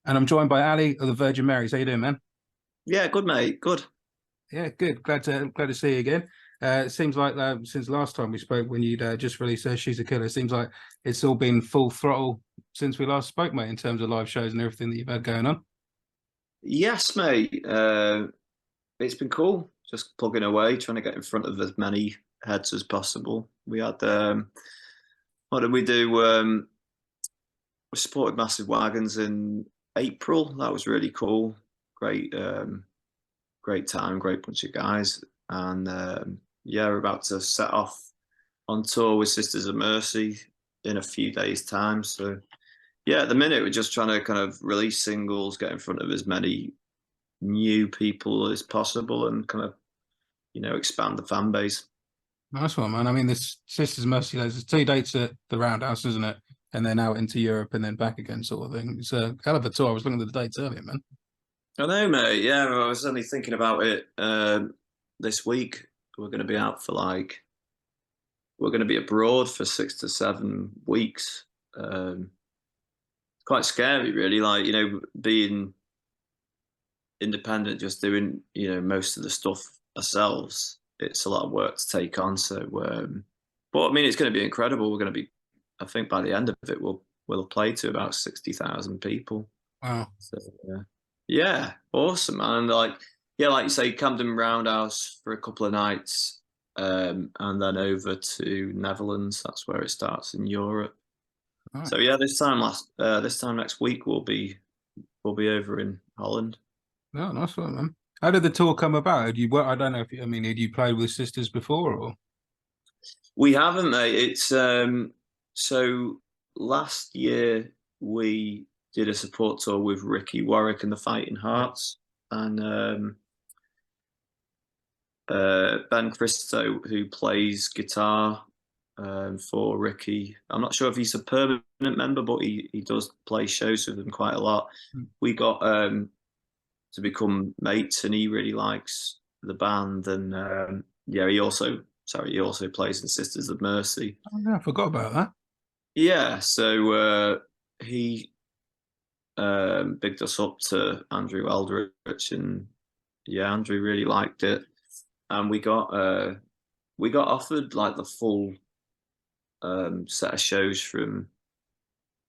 And I'm joined by Ally of the Virginmarys. How you doing, man? Yeah, good mate, good. Yeah, good. Glad to see you again. It seems like since last time we spoke, when you'd just released She's a Killer, it seems like it's all been full throttle since we last spoke, mate, in terms of live shows and everything that you've had going on. Yes, mate. It's been cool. Just plugging away, trying to get in front of as many heads as possible. We had what did we do? We supported Massive Wagons in April. That was really cool. Great, great time, great bunch of guys. And yeah, we're about to set off on tour with Sisters of Mercy in a few days' time. So yeah, at the minute we're just trying to kind of release singles, get in front of as many new people as possible, and kind of expand the fan base. Nice one, man. I mean, this Sisters Mercy, there's 2 dates at the Roundhouse, isn't it? And then out into Europe and then back again, sort of thing. It's a hell of a tour. I was looking at the dates earlier, man. I know, mate. Yeah, I was only thinking about it this week. We're going to be out for we're going to be abroad for 6 to 7 weeks. Quite scary, really. Like, being independent, just doing most of the stuff ourselves. It's a lot of work to take on. So, but I mean, it's going to be incredible. We're going to be, I think, by the end of it, we'll play to about 60,000 people. Wow. So, yeah, awesome, man. Yeah, like you say, Camden Roundhouse for a couple of nights, and then over to Netherlands. That's where it starts in Europe. Right. So yeah, this time next week we'll be over in Holland. No, nice one, man. How did the tour come about? I don't know if I mean, had you played with Sisters before or? We haven't, mate. It's so last year we did a support tour with Ricky Warwick and the Fighting Hearts, and Ben Christo, who plays guitar for Ricky. I'm not sure if he's a permanent member, but he does play shows with them quite a lot. We got to become mates, and he really likes the band. And yeah, he also plays in Sisters of Mercy. Oh, yeah, I forgot about that. Yeah, so he bigged us up to Andrew Eldritch, and yeah, Andrew really liked it, and we got offered like the full set of shows from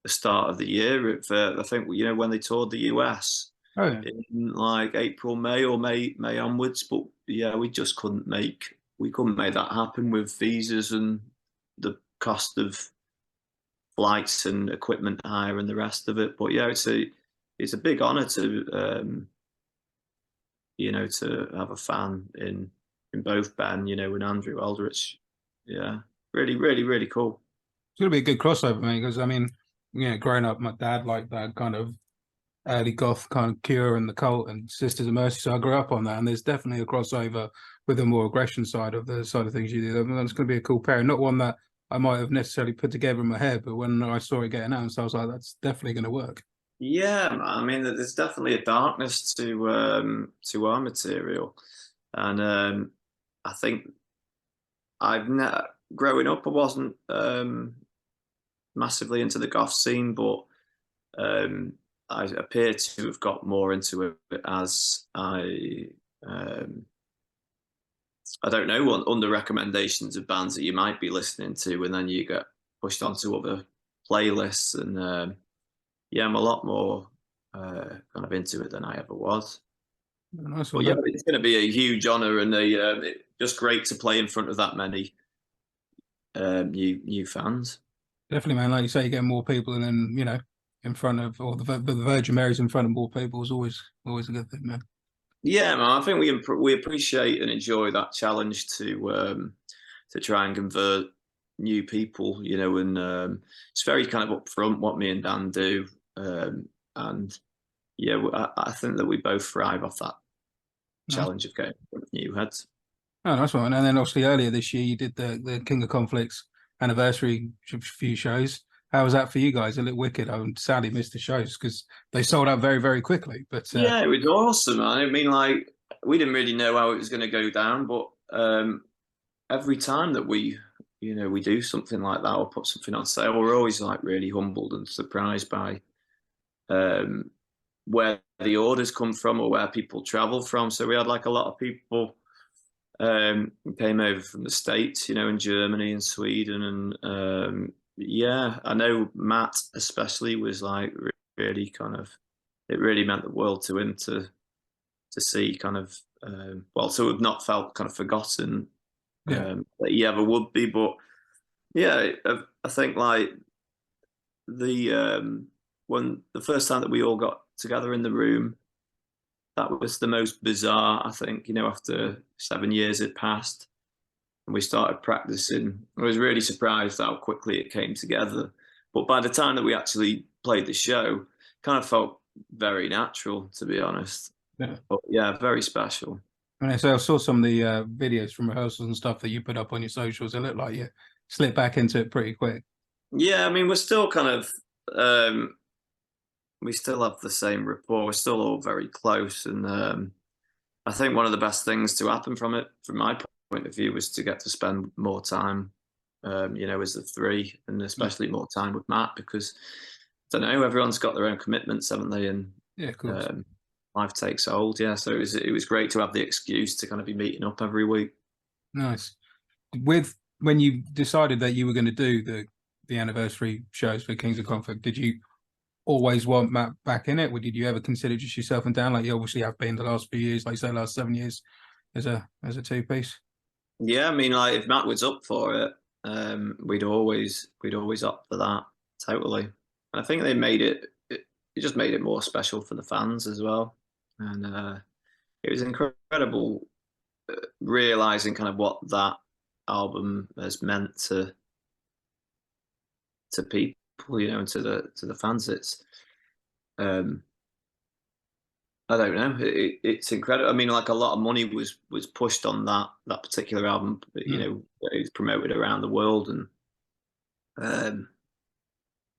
the start of the year. I think when they toured the US Oh, yeah. in like April, May, or May onwards, but yeah, we just couldn't make that happen with visas and the cost of flights and equipment hire and the rest of it. But yeah, it's a big honor to to have a fan in both Ben, and Andrew Eldritch. Yeah, really, really, really cool. It's gonna be a good crossover, man, because I mean, growing up, my dad liked that kind of early goth kind of Cure and the Cult and Sisters of Mercy. So I grew up on that, and there's definitely a crossover with the more aggression side of things you do. That's going to be a cool pair. Not one that I might have necessarily put together in my head, but when I saw it get announced, I was like, that's definitely going to work. Yeah, man. I mean, there's definitely a darkness to our material, and I think I've never growing up, I wasn't massively into the goth scene, but I appear to have got more into it as I don't know, under recommendations of bands that you might be listening to, and then you get pushed onto other playlists, and yeah, I'm a lot more kind of into it than I ever was. Nice But one, yeah, man. it's going to be a huge honor, and just great to play in front of that many new fans. Definitely, man. Like you say, you get more people, and then in front of or the Virgin Mary's in front of more people is always a good thing, man. Yeah, man, I think we appreciate and enjoy that challenge to try and convert new people, and it's very kind of upfront what me and Dan do, and yeah, I think that we both thrive off that Nice. challenge of getting new heads. Oh, nice one. And then obviously earlier this year, you did the King of Conflicts anniversary few shows. How was that for you guys? A little wicked. I sadly missed the shows because they sold out very, very quickly. But Yeah, it was awesome, man. I mean, like, we didn't really know how it was going to go down, but every time that we do something like that or put something on sale, we're always like really humbled and surprised by where the orders come from or where people travel from. So we had like a lot of people came over from the States, you know, in Germany and Sweden, and yeah, I know Matt especially was like really kind of, it really meant the world to him to see kind of well, to have not felt kind of forgotten Yeah. that he ever would be. But yeah, I think like the when the first time that we all got together in the room, that was the most bizarre, I think, you know, after 7 years had passed and we started practicing. I was really surprised how quickly it came together. But by the time that we actually played the show, kind of felt very natural, to be honest. Yeah. But yeah, very special. And so I saw some of the videos from rehearsals and stuff that you put up on your socials. It looked like you slipped back into it pretty quick. Yeah, I mean, we're still kind of, we still have the same rapport. We're still all very close. And I think one of the best things to happen from it, from my point of view, was to get to spend more time, you know, as the three, and especially more time with Matt, because I don't know, everyone's got their own commitments, haven't they? And Yeah, of course. life takes hold. Yeah, so it was great to have the excuse to kind of be meeting up every week. Nice. With when you decided that you were going to do the anniversary shows for Kings of Conflict, did you always want Matt back in it, or did you ever consider just yourself and Dan, like you obviously have been the last few years, like you say, last 7 years, as a two piece? Yeah, I mean, like if Matt was up for it, we'd always opt for that totally. And I think they made it just made it more special for the fans as well, and it was incredible realizing kind of what that album has meant to people, you know, and to the fans. It's um, I don't know. It's incredible. I mean, like a lot of money was pushed on that particular album. You Mm. know, it was promoted around the world, and um,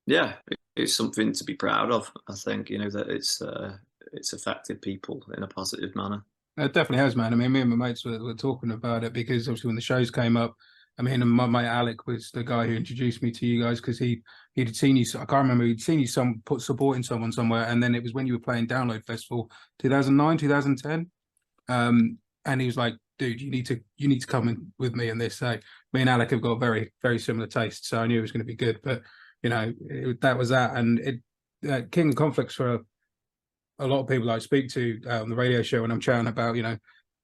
yeah, it's something to be proud of. I think, you know, that it's affected people in a positive manner. It definitely has, man. I mean, me and my mates were talking about it because obviously when the shows came up, I mean, and my mate Alec was the guy who introduced me to you guys because he'd seen you. I can't remember. He'd seen you supporting someone somewhere, and then it was when you were playing Download Festival, 2009, 2010. And he was like, "Dude, you need to come in with me in this." So me and Alec have got very very similar tastes, so I knew it was going to be good. But you know, that was that, and King of Conflicts for a lot of people I speak to on the radio show when I'm chatting about, you know,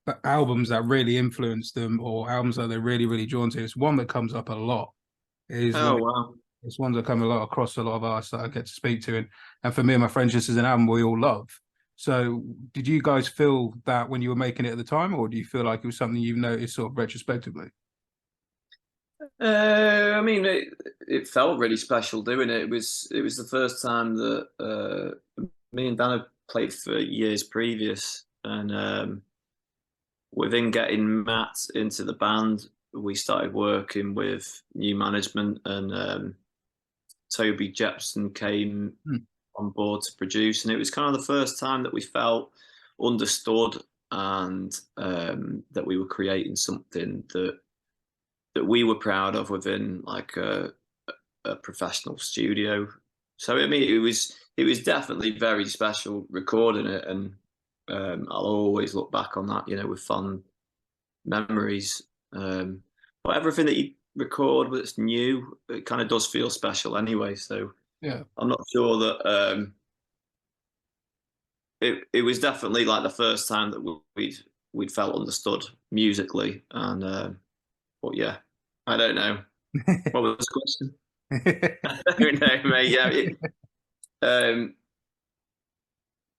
but albums that really influenced them or albums that they're really, really drawn to. It's one that comes up a lot. Is Oh like wow. it's one that come a lot across a lot of artists that I get to speak to, and for me and my friends, this is an album we all love. So, did you guys feel that when you were making it at the time, or do you feel like it was something you've noticed sort of retrospectively? I mean, it felt really special doing it. It was the first time that me and Dan had played for years previous, and within getting Matt into the band, we started working with new management, and Toby Jepson came Hmm. on board to produce, and it was kind of the first time that we felt understood, and that we were creating something that we were proud of within like a professional studio. So I mean, it was definitely very special recording it, and I'll always look back on that, you know, with fond memories. But everything that you record that's new, it kind of does feel special anyway. So Yeah. I'm not sure that it was definitely like the first time that we'd felt understood musically, and but yeah, I don't know. What was the question? I don't know, mate. Yeah, um,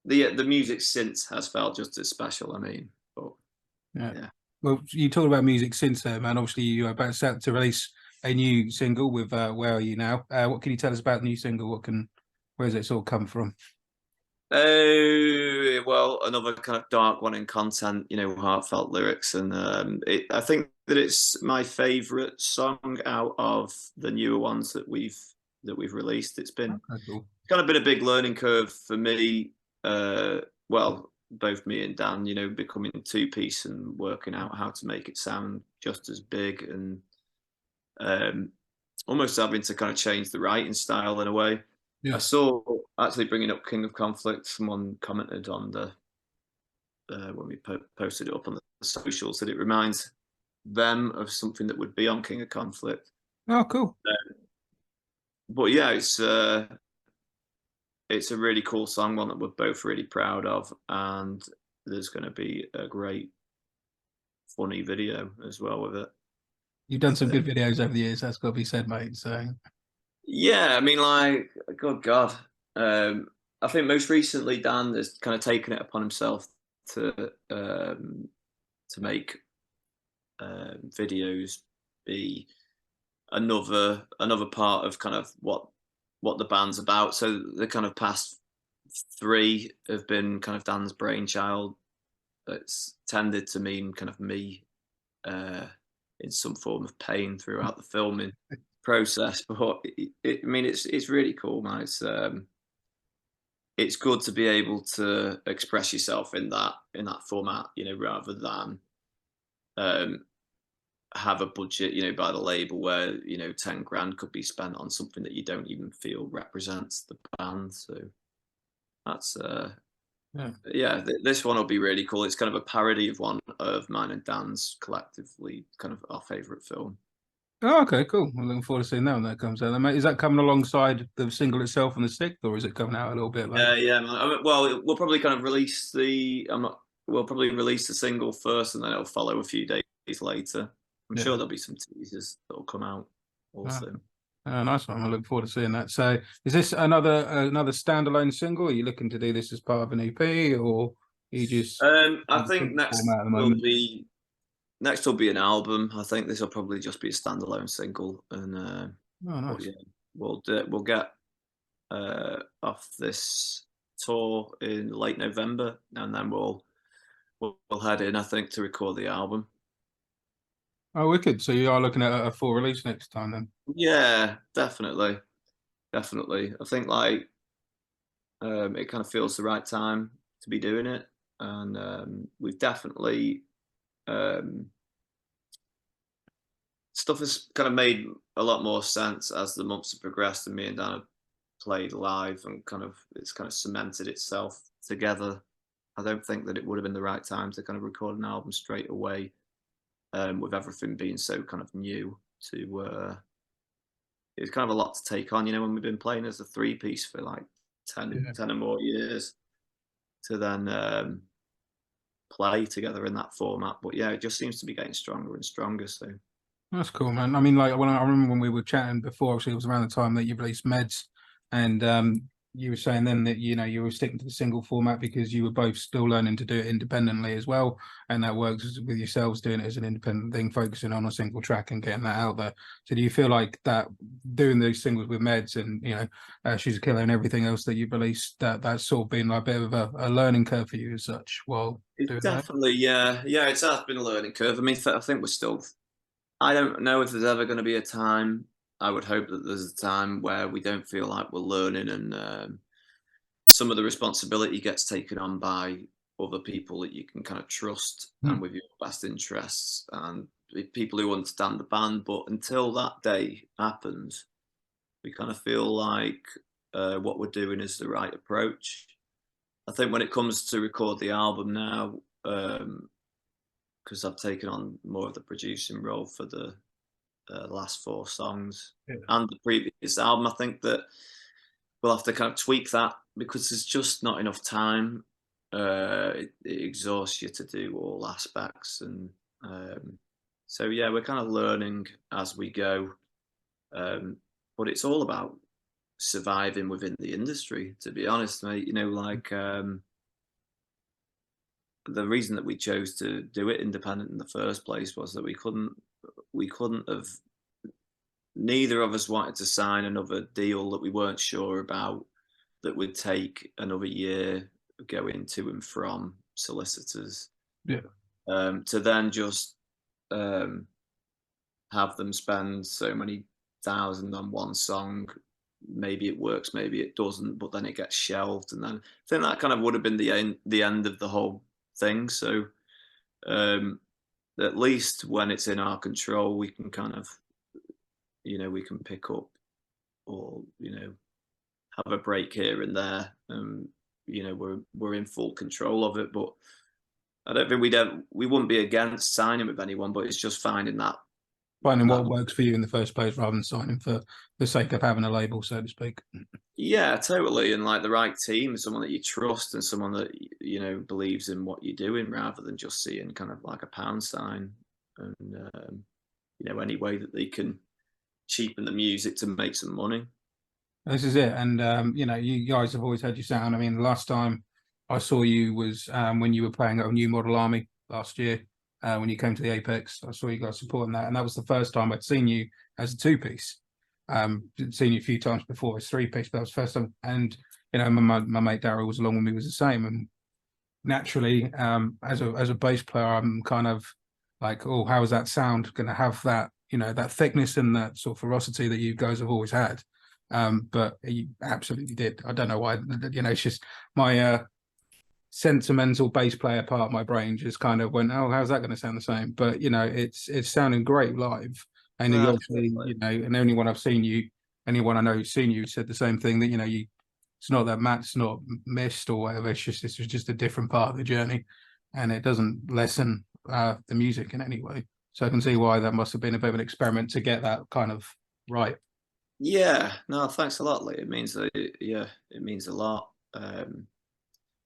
the music since has felt just as special. I mean, but Yeah. yeah. Well, you talk about music since then, man. Obviously, you're about set to release a new single with "Where Are You Now." What can you tell us about the new single? Where does it sort of come from? Oh well, another kind of dark one in content, you know, heartfelt lyrics, and I think that it's my favourite song out of the newer ones that we've released. It's been Okay, cool. kind of been a big learning curve for me. Well, both me and Dan, you know, becoming two piece and working out how to make it sound just as big, and um, almost having to kind of change the writing style in a way. I saw, actually bringing up King of Conflict, someone commented on the when we posted it up on the socials that it reminds them of something that would be on King of Conflict. Oh, cool. But yeah, it's a really cool song, one that we're both really proud of, and there's going to be a great funny video as well with it. You've done some So, good videos over the years, that's got to be said, mate. So yeah, I mean, like, good God, I think most recently Dan has kind of taken it upon himself to make videos be another part of kind of what the band's about. So the kind of past three have been kind of Dan's brainchild. It's tended to mean kind of me in some form of pain throughout the filming process. But I mean, it's really cool, man. It's good to be able to express yourself in that format, you know, rather than um, have a budget, you know, by the label where, you know, 10 grand could be spent on something that you don't even feel represents the band. So that's yeah. yeah, this one will be really cool. It's kind of a parody of one of mine and Dan's collectively kind of our favorite film. Oh, okay, cool. I'm looking forward to seeing that when that comes out. Then, mate, is that coming alongside the single itself on the 6th, or is it coming out a little bit later? Yeah, man. I mean, well, we'll probably kind of release the we'll probably release the single first, and then it'll follow a few days later. I'm sure Yeah. there'll be some teasers that'll come out Ah, also. nice one. I look forward to seeing that. So, is this another standalone single? Are you looking to do this as part of an EP, or are you just I in the think single format at the moment? next will be an album. I think this will probably just be a standalone single, and Oh, but nice. yeah, we'll get off this tour in late November, and then we'll head in, I think, to record the album. Oh, wicked. So you are looking at a full release next time then? Yeah, definitely, definitely. I think like it kind of feels the right time to be doing it, and we've definitely um, stuff has kind of made a lot more sense as the months have progressed, and me and Dan have played live, and kind of it's kind of cemented itself together. I don't think that it would have been the right time to kind of record an album straight away, with everything being so kind of new. It's kind of a lot to take on, you know, when we've been playing as a three-piece for like 10, Yeah. 10 or more years to then play together in that format. But yeah, it just seems to be getting stronger and stronger. So That's cool, man. I mean, like when I remember when we were chatting before, obviously it was around the time that you released Meds, and you were saying then that you were sticking to the single format because you were both still learning to do it independently as well, and that works with yourselves doing it as an independent thing, focusing on a single track and getting that out there. So do you feel like that doing those singles with Meds and She's a Killer and everything else that you've released, that's sort of been like a bit of a learning curve for you as such while it's doing that? definitely, yeah, it has been a learning curve. I mean, I think we're still. I don't know if there's ever going to be a time. I would hope that there's a time where we don't feel like we're learning, and some of the responsibility gets taken on by other people that you can kind of trust Hmm. and with your best interests and people who understand the band. But until that day happens, we kind of feel like what we're doing is the right approach. I think when it comes to record the album now, because I've taken on more of the producing role for the last four songs Yeah. and the previous album, I think that we'll have to kind of tweak that because there's just not enough time. It exhausts you to do all aspects, and so yeah, we're kind of learning as we go. But it's all about surviving within the industry, to be honest, mate. You know, like the reason that we chose to do it independent in the first place was that we couldn't have, neither of us wanted to sign another deal that we weren't sure about, that would take another year going to and from solicitors, Yeah. to then just um, have them spend so many thousand on one song. Maybe it works, maybe it doesn't, but then it gets shelved, and then I think that kind of would have been the end of the whole thing. So um, at least when it's in our control, we can kind of, we can pick up or have a break here and there. You know, we're in full control of it, but I don't think we wouldn't be against signing with anyone, but it's just finding that Finding that what works for you in the first place rather than signing for the sake of having a label, so to speak. yeah, totally, and like the right team, someone that you trust and someone that you know believes in what you're doing, rather than just seeing kind of like a pound sign and you know any way that they can cheapen the music to make some money. This is it. And you know, you guys have always had your sound. I mean, the last time I saw you was when you were playing at a New Model Army last year, when you came to the Apex. I saw you guys supporting that, and that was the first time I'd seen you as a two-piece. Seen you a few times before as three-piece, but that was the first time. And you know, my mate Daryl was along with me, was the same. And naturally, as a bass player, I'm kind of like, oh, how is that sound going to have that, you know, that thickness and that sort of ferocity that you guys have always had? But you absolutely did. I don't know why. You know, it's just my sentimental bass player part of my brain just kind of went, oh, how's that going to sound the same? But you know, it's sounding great live. And you obviously, you know, and anyone I've seen you, anyone I know who's seen you said the same thing, that you know, you, it's not that Matt's not missed or whatever. It's just, this was just a different part of the journey, and it doesn't lessen the music in any way. So I can see why that must have been a bit of an experiment to get that kind of right. Yeah, no, thanks a lot, Lee. It means that, yeah, it means a lot.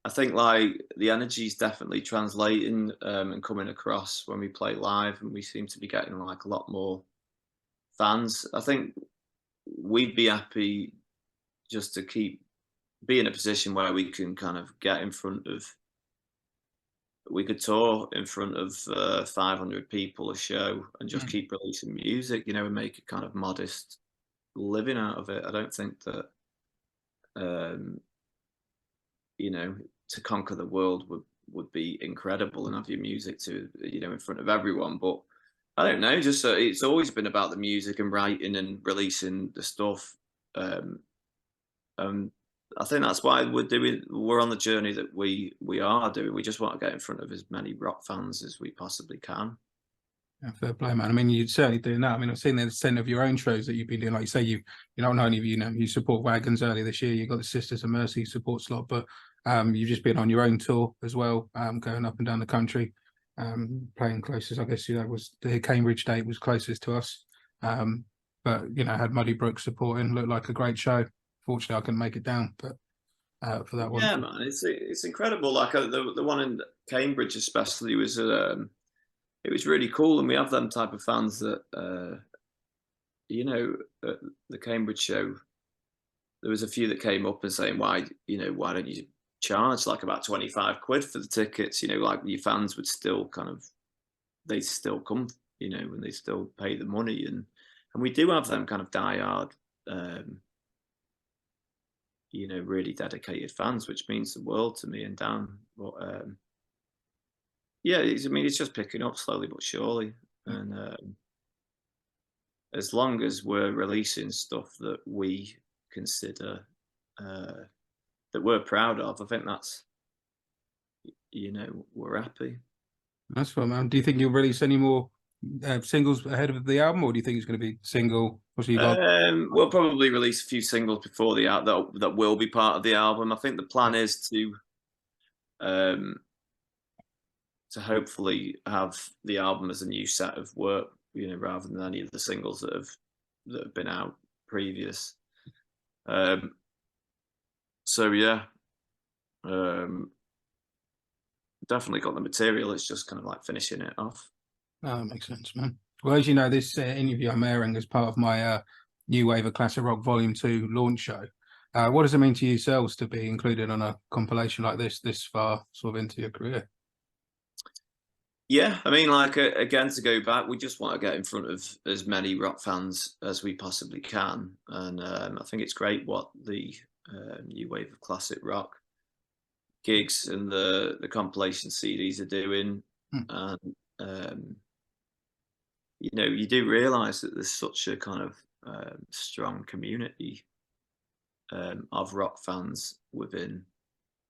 I think like the energy is definitely translating and coming across when we play live, and we seem to be getting like a lot more fans. I think we'd be happy just to keep be in a position where we can kind of get in front of we could tour in front of 500 people a show and just Mm. keep releasing music, you know, and make a kind of modest living out of it. I don't think that um, you know, to conquer the world would be incredible and have your music to you know in front of everyone. But I don't know, just it's always been about the music and writing and releasing the stuff. Um, um, I think that's why we're on the journey that we are doing. We just want to get in front of as many rock fans as we possibly can. Yeah, fair play, man. I mean, you're certainly doing that. I mean, I've seen the extent of your own shows that you've been doing. Like you say, you not only you know you support Wagons earlier this year. You've got the Sisters of Mercy support slot, but you've just been on your own tour as well, going up and down the country, playing closest. I guess you know was the Cambridge date was closest to us, but you know had Muddy Brooks supporting. Looked like a great show. Fortunately, I couldn't make it down, but for that one, Yeah, man, it's incredible. Like the one in Cambridge, especially, was it was really cool, and we have them type of fans that you know at the Cambridge show. There was a few that came up and saying, "Why, you know, why don't you charge like about 25 quid for the tickets?" You know, like your fans would still kind of they still come, you know, and they still pay the money, and we do have them kind of diehard, you know, really dedicated fans, which means the world to me and Dan. But yeah, I mean, it's just picking up slowly but surely, and as long as we're releasing stuff that we consider uh, that we're proud of, I think that's you know we're happy. that's fun, man. Do you think you'll release any more singles ahead of the album, or do you think it's going to be single? Obviously, you got We'll probably release a few singles before the album that will be part of the album. I think the plan is um, to hopefully have the album as a new set of work, you know, rather than any of the singles that have been out previous. Um, so yeah, um, definitely got the material. It's just kind of like finishing it off. oh, that makes sense, man. Well, as you know, this interview I'm airing as part of my New Wave of Classic Rock Volume 2 launch show. What does it mean to yourselves to be included on a compilation like this far sort of into your career? Yeah, I mean, like again, to go back, we just want to get in front of as many rock fans as we possibly can, and I think it's great what the New Wave of Classic Rock gigs and the compilation CDs are doing, Hmm. and you know, you do realise that there's such a kind of strong community of rock fans within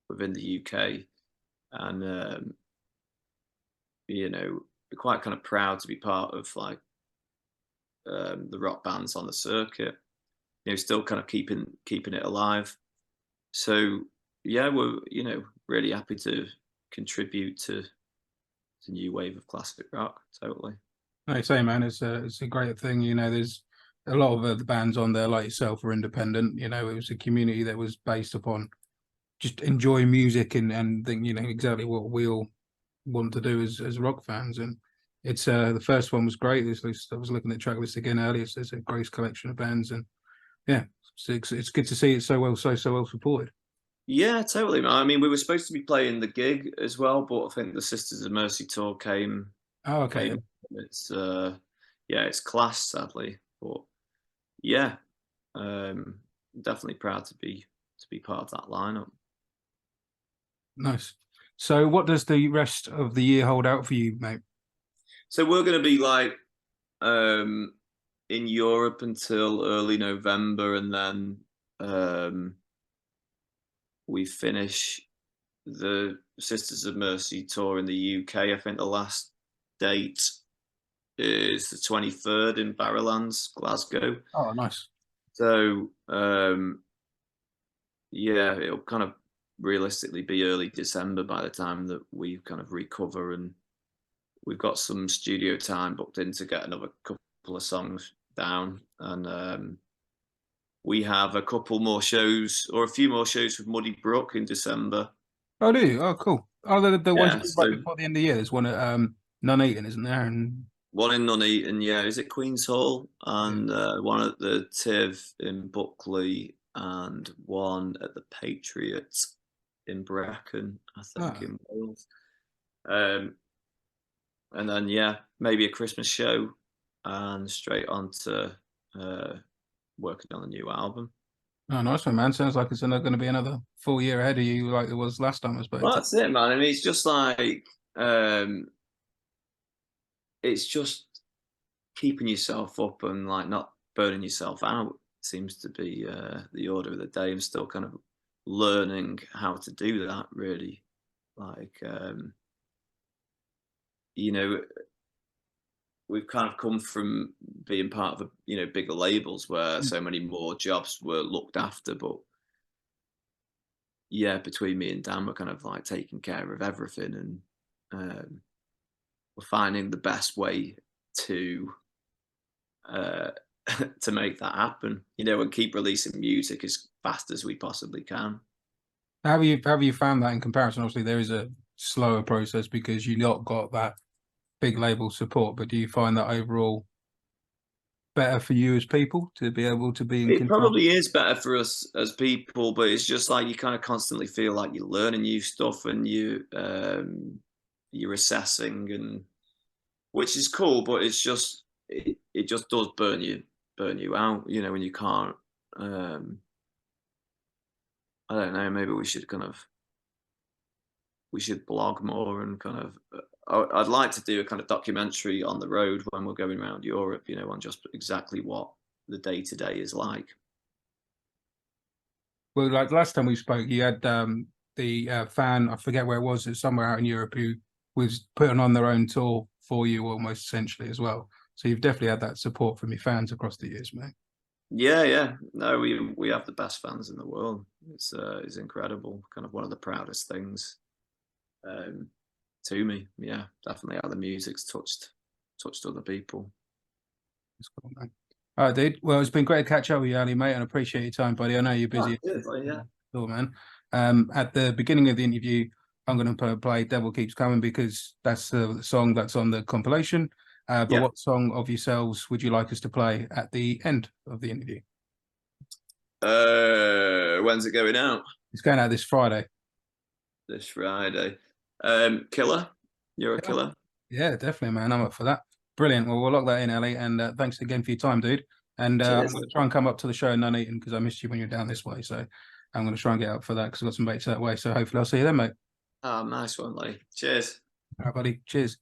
the UK, and you know, quite kind of proud to be part of like the rock bands on the circuit. still kind of keeping it alive. So yeah, we're really happy to contribute to the new wave of classic rock. Totally. Like I say, man, it's a great thing. There's a lot of the bands on there like yourself are independent. It was a community that was based upon just enjoy music and think exactly what we all want to do as rock fans. And it's the first one was great. I was looking at the track list again earlier. So it's a great collection of bands, and yeah, it's good to see it so well supported. Yeah, totally. I mean, we were supposed to be playing the gig as well, but I think the Sisters of Mercy tour came. Oh, okay. It's yeah, it's class, sadly, but yeah, definitely proud to be part of that lineup. Nice. So, what does the rest of the year hold out for you, mate? So we're going to be like in Europe until early November, and then we finish the Sisters of Mercy tour in the UK. I think the last date is the 23rd in Barrowlands, Glasgow. Oh, nice. So yeah, it'll kind of realistically be early December by the time that we kind of recover, and we've got some studio time booked in to get another couple of songs down, and we have a couple more shows or a few more shows with Muddy Brook in December. Oh, do you? Oh, cool. Oh, the ones Yeah, right before the end of the year. There's one at Nuneaton, isn't there? And one in Nuneaton, yeah. Is it Queen's Hall? And one at the Tiv in Buckley, and one at the Patriot in Brecon, I think, in Wales. And then yeah, maybe a Christmas show, and straight on to working on a new album. Oh, nice one, man. Sounds like it's going to be another full year ahead of you, like it was last time I spoke. Well, that's it, man. I mean, it's just like it's just keeping yourself up and like not burning yourself out seems to be the order of the day. I'm still kind of learning how to do that, really. Like we've kind of come from being part of bigger labels where so many more jobs were looked after, but yeah, between me and Dan, we're kind of like taking care of everything, and we're finding the best way to to make that happen, and keep releasing music as fast as we possibly can. How have you found that in comparison? Obviously, there is a slower process because you not got that big label support, but do you find that overall better for you as people to be able to be in It control? probably is better for us as people, but it's just like you kind of constantly feel like you're learning new stuff, and you're assessing, and which is cool, but it's just it just does burn you out, when you can't. I don't know. Maybe we should blog more and kind of. I'd like to do a kind of documentary on the road when we're going around Europe, on just exactly what the day to day is like. Well, like last time we spoke, you had the fan, I forget where it was, it's somewhere out in Europe, who was putting on their own tour for you almost essentially as well. So you've definitely had that support from your fans across the years, mate. Yeah. No, we have the best fans in the world. It's incredible. Kind of one of the proudest things to me. Yeah, definitely how the music's touched other people. That's cool, man. All right, dude. Well, it's been great to catch up with you, Ali, mate, and appreciate your time, buddy. I know you're busy. Yeah. Cool, man. At the beginning of the interview, I'm going to play "Devil Keeps Coming" because that's the song that's on the compilation. But what song of yourselves would you like us to play at the end of the interview? When's it going out? It's going out this Friday. This Friday. Killer? You're a killer? Yeah, definitely, man. I'm up for that. Brilliant. Well, we'll lock that in, Ellie. And thanks again for your time, dude. And I'm going to try and come up to the show in Nuneaton because I missed you when you were down this way. So I'm going to try and get up for that because I've got some mates that way. So hopefully I'll see you then, mate. Oh, nice one, Lee. Cheers. All right, buddy. Cheers.